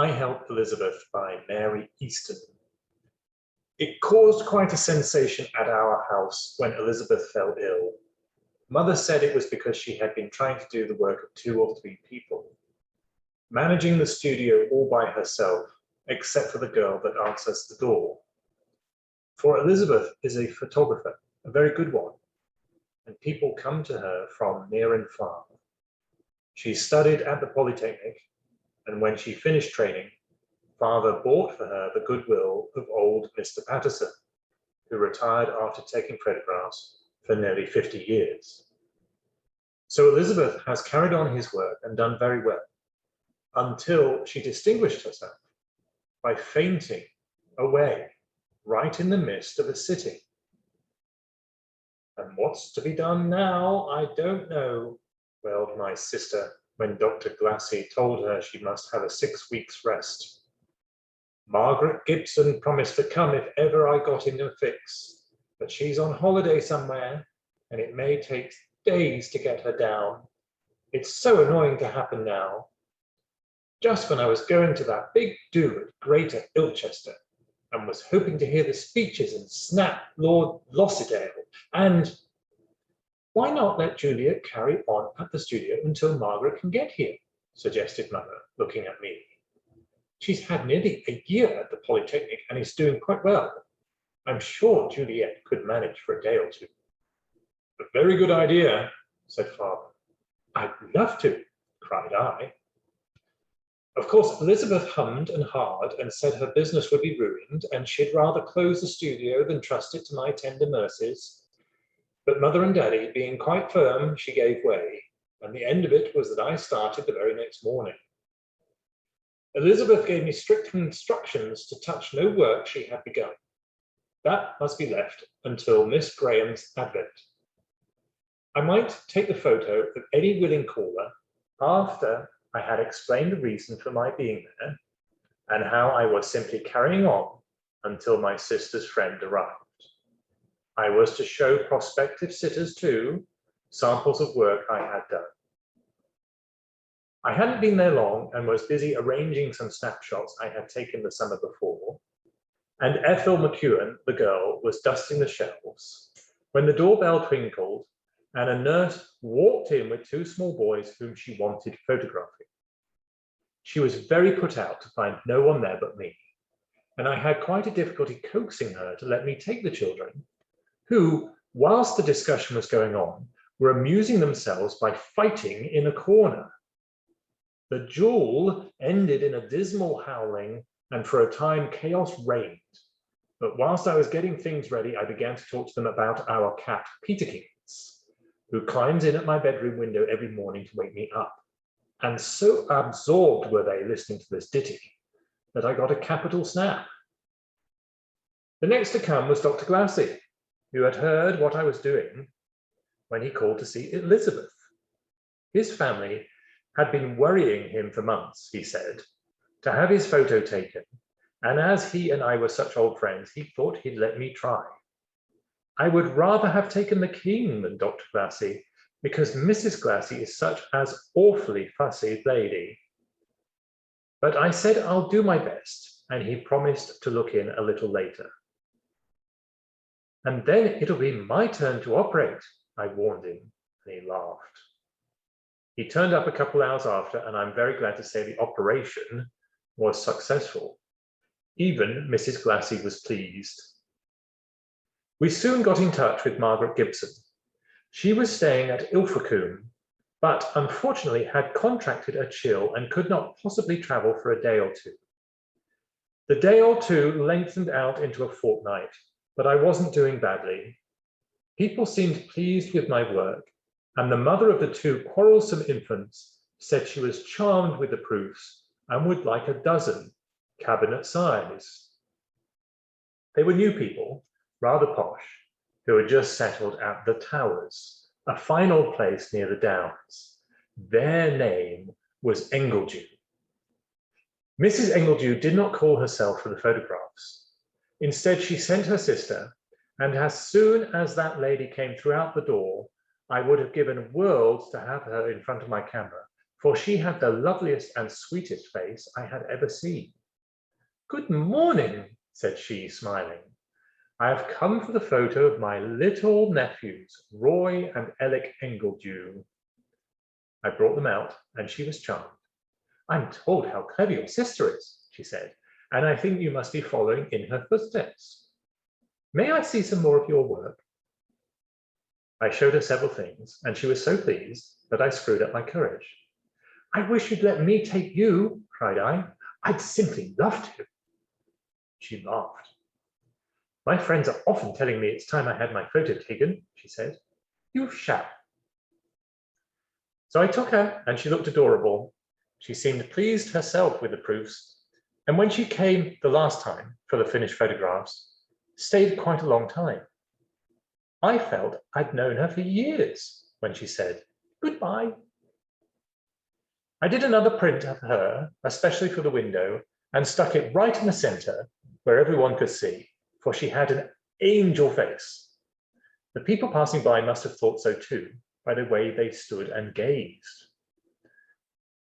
I Help Elizabeth by Mary Easton. It caused quite a sensation at our house when Elizabeth fell ill. Mother said it was because she had been trying to do the work of 2 or 3 people, managing the studio all by herself, except for the girl that answers the door. For Elizabeth is a photographer, a very good one, and people come to her from near and far. She studied at the Polytechnic, and when she finished training, Father bought for her the goodwill of old Mr. Patterson, who retired after taking photographs for nearly 50 years. So Elizabeth has carried on his work and done very well, until she distinguished herself by fainting away right in the midst of a sitting. And what's to be done now, I don't know, wailed my sister when Dr. Glassy told her she must have a 6 weeks rest. Margaret Gibson promised to come if ever I got into a fix, but she's on holiday somewhere, and it may take days to get her down. It's so annoying to happen now. Just when I was going to that big do at Greater Ilchester, and was hoping to hear the speeches and snap Lord Lossidale, and why not let Juliet carry on at the studio until Margaret can get here, suggested Mother, looking at me. She's had nearly a year at the Polytechnic and is doing quite well. I'm sure Juliet could manage for a day or 2. A very good idea, said Father. I'd love to, cried I. Of course, Elizabeth hummed and hawed and said her business would be ruined and she'd rather close the studio than trust it to my tender mercies. But Mother and Daddy, being quite firm, she gave way, and the end of it was that I started the very next morning. Elizabeth gave me strict instructions to touch no work she had begun. That must be left until Miss Graham's advent. I might take the photo of any willing caller after I had explained the reason for my being there and how I was simply carrying on until my sister's friend arrived. I was to show prospective sitters too samples of work I had done. I hadn't been there long and was busy arranging some snapshots I had taken the summer before, and Ethel McEwen, the girl, was dusting the shelves when the doorbell twinkled and a nurse walked in with 2 small boys whom she wanted photographing. She was very put out to find no one there but me, and I had quite a difficulty coaxing her to let me take the children, who, whilst the discussion was going on, were amusing themselves by fighting in a corner. The duel ended in a dismal howling, and for a time chaos reigned. But whilst I was getting things ready, I began to talk to them about our cat, Peterkins, who climbs in at my bedroom window every morning to wake me up. And so absorbed were they listening to this ditty that I got a capital snap. The next to come was Dr. Glassy, who had heard what I was doing when he called to see Elizabeth. His family had been worrying him for months, he said, to have his photo taken, and as he and I were such old friends, he thought he'd let me try. I would rather have taken the king than Dr. Glassy, because Mrs. Glassy is such as awfully fussy lady. But I said I'll do my best, and he promised to look in a little later. And then it'll be my turn to operate, I warned him, and he laughed. He turned up a couple hours after, and I'm very glad to say the operation was successful. Even Mrs. Glassy was pleased. We soon got in touch with Margaret Gibson. She was staying at Ilfracombe, but unfortunately had contracted a chill and could not possibly travel for a day or 2. The day or 2 lengthened out into a fortnight, but I wasn't doing badly. People seemed pleased with my work, and the mother of the 2 quarrelsome infants said she was charmed with the proofs and would like a dozen, cabinet size. They were new people, rather posh, who had just settled at the Towers, a fine old place near the Downs. Their name was Engledew. Mrs. Engledew did not call herself for the photographs. Instead, she sent her sister, and as soon as that lady came throughout the door, I would have given worlds to have her in front of my camera, for she had the loveliest and sweetest face I had ever seen. "Good morning," said she, smiling. "I have come for the photo of my little nephews, Roy and Alec Ingledew." I brought them out, and she was charmed. "I'm told how clever your sister is," she said, "and I think you must be following in her footsteps. May I see some more of your work?" I showed her several things, and she was so pleased that I screwed up my courage. "I wish you'd let me take you," cried I. "I'd simply love to." She laughed. "My friends are often telling me it's time I had my photo taken," she said. "You shall." So I took her, and she looked adorable. She seemed pleased herself with the proofs, and when she came the last time for the finished photographs, stayed quite a long time. I felt I'd known her for years when she said, "Goodbye." I did another print of her, especially for the window, and stuck it right in the center where everyone could see, for she had an angel face. The people passing by must have thought so too, by the way they stood and gazed.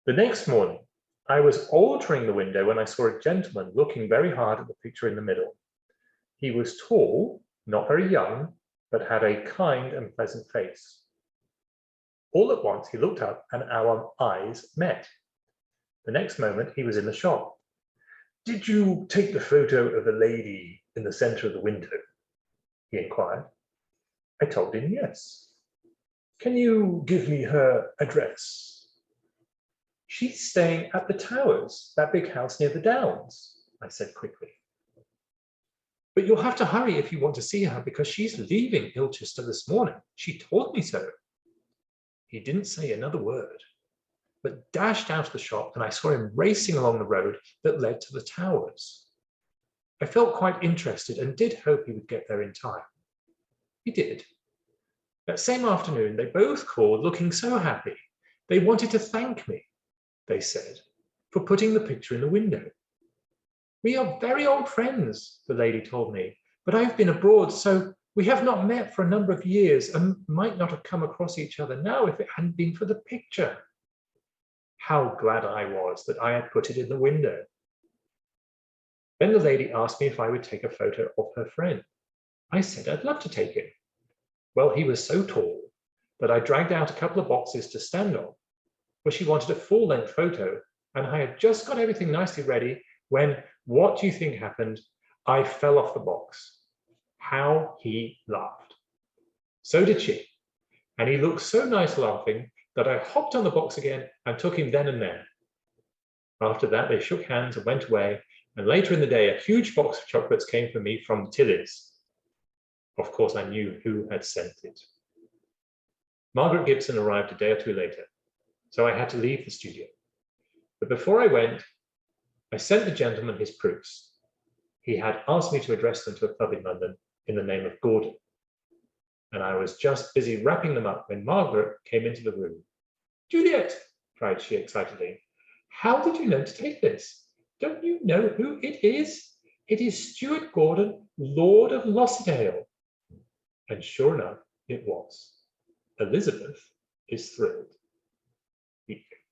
The next morning, I was altering the window when I saw a gentleman looking very hard at the picture in the middle. He was tall, not very young, but had a kind and pleasant face. All at once he looked up and our eyes met. The next moment he was in the shop. "Did you take the photo of the lady in the center of the window?" he inquired. I told him yes. "Can you give me her address?" "She's staying at the Towers, that big house near the Downs," I said quickly. "But you'll have to hurry if you want to see her, because she's leaving Ilchester this morning. She told me so." He didn't say another word, but dashed out of the shop, and I saw him racing along the road that led to the Towers. I felt quite interested and did hope he would get there in time. He did. That same afternoon, they both called looking so happy. They wanted to thank me, they said, for putting the picture in the window. "We are very old friends," the lady told me, "but I've been abroad, so we have not met for a number of years and might not have come across each other now if it hadn't been for the picture." How glad I was that I had put it in the window. Then the lady asked me if I would take a photo of her friend. I said I'd love to take it. Well, he was so tall that I dragged out a couple of boxes to stand on, for she wanted a full-length photo, and I had just got everything nicely ready when, what do you think happened? I fell off the box. How he laughed. So did she, and he looked so nice laughing that I hopped on the box again and took him then and there. After that, they shook hands and went away, and later in the day, a huge box of chocolates came for me from Tilly's. Of course, I knew who had sent it. Margaret Gibson arrived a day or two later, so I had to leave the studio. But before I went, I sent the gentleman his proofs. He had asked me to address them to a club in London in the name of Gordon, and I was just busy wrapping them up when Margaret came into the room. "Juliet," cried she excitedly, "how did you know to take this? Don't you know who it is? It is Stuart Gordon, Lord of Lossidale." And sure enough, it was. Elizabeth is thrilled.